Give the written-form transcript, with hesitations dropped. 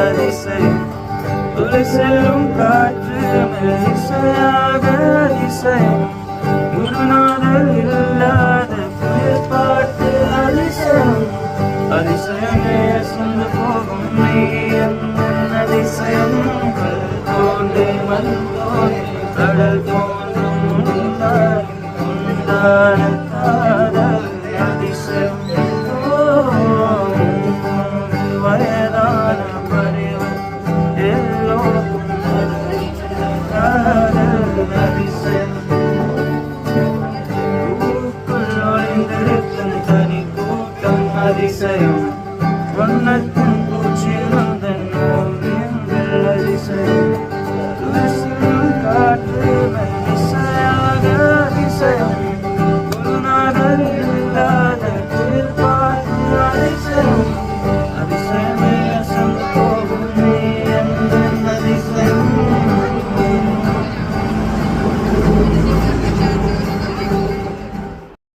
அதிசயம் துளை செல்லும் காற்று மெல்லிசையாக அதிசயம் குருநாதர் இல்லாத புயல் பாட்டு அதிசயம் அதிசயமே சொந்து போகும் நீ என் அதிசயம் கல் தோன்றி மண் தோன்றி கடல் தோன்றும் உண்டான